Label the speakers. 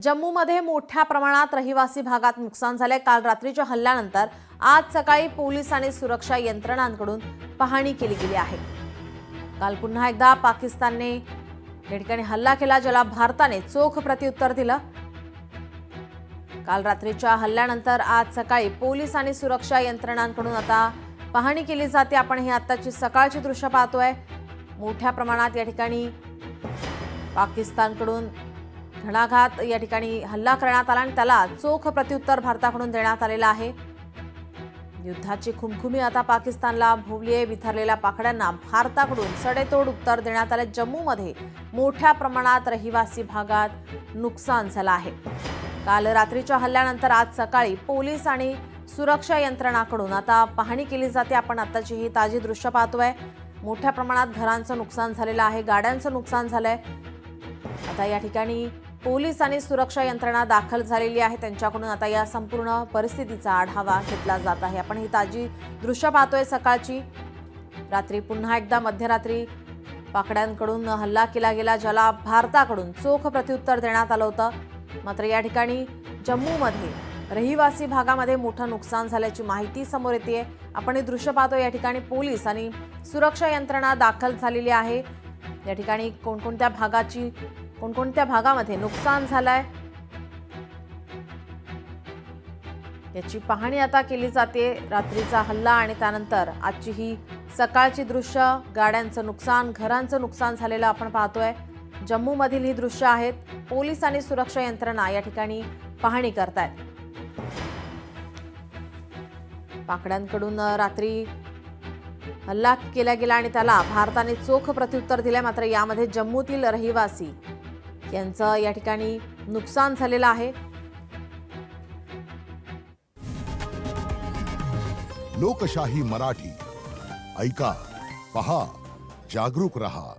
Speaker 1: जम्मूमध्ये मोठ्या प्रमाणात रहिवासी भागात नुकसान झाले। काल रात्रीच्या हल्ल्यानंतर आज सकाळी पोलीस आणि सुरक्षा यंत्रणांकडून पाहणी केली गेली आहे। काल पुन्हा एकदा पाकिस्तानने या ठिकाणी हल्ला केला, ज्याला भारताने चोख प्रत्युत्तर दिलं। काल रात्रीच्या हल्ल्यानंतर आज सकाळी पोलीस आणि सुरक्षा यंत्रणांकडून आता पाहणी केली जाते। आपण ही आताची सकाळची दृश्य पाहतोय। मोठ्या प्रमाणात या ठिकाणी पाकिस्तानकडून घणाघात या ठिकाणी हल्ला करण्यात आला आणि त्याला चोख प्रत्युत्तर भारताकडून देण्यात आलेलं आहे। युद्धाची खुमखुमी आता पाकिस्तानला भोवली आहे। विथरलेल्या पाखड्यांना भारताकडून सडेतोड उत्तर देण्यात आले। जम्मूमध्ये मोठ्या प्रमाणात रहिवासी भागात नुकसान झालं आहे। काल रात्रीच्या हल्ल्यानंतर आज सकाळी पोलीस आणि सुरक्षा यंत्रणांकडून आता पाहणी केली जाते। आपण आताची ही ताजी दृश्य पाहतोय। मोठ्या प्रमाणात घरांचं नुकसान झालेलं आहे, गाड्यांचं नुकसान झालंय। आता या ठिकाणी पोलीस आणि सुरक्षा यंत्रणा दाखल झालेली आहे। त्यांच्याकडून आता या संपूर्ण परिस्थितीचा आढावा घेतला जात आहे। आपण ही ताजी दृश्य पाहतोय सकाळची। रात्री पुन्हा एकदा मध्यरात्री पाकड्यांकडून हल्ला केला गेला, ज्याला भारताकडून चोख प्रत्युत्तर देण्यात आलं होतं। मात्र या ठिकाणी जम्मूमध्ये रहिवासी भागामध्ये मोठं नुकसान झाल्याची माहिती समोर येते। आपण हे दृश्य पाहतो। या ठिकाणी पोलीस आणि सुरक्षा यंत्रणा दाखल झालेली आहे। या ठिकाणी कोणकोणत्या भागामध्ये नुकसान झालंय याची पाहणी आता केली जाते। रात्रीचा हल्ला आणि त्यानंतर आजची ही सकाळची दृश्य, गाड्यांचं नुकसान, घरांचं नुकसान झालेलं आपण पाहतोय। जम्मूमधील ही दृश्य आहेत। पोलीस आणि सुरक्षा यंत्रणा या ठिकाणी पाहणी करतायत। पाकड्यांकडून रात्री हल्ला केला गेला आणि त्याला भारताने चोख प्रत्युत्तर दिले। मात्र यामध्ये जम्मूतील रहिवासी यांचं या ठिकाणी नुकसान झालेलं आहे।
Speaker 2: लोकशाही मराठी ऐका, पहा, जागरूक रहा।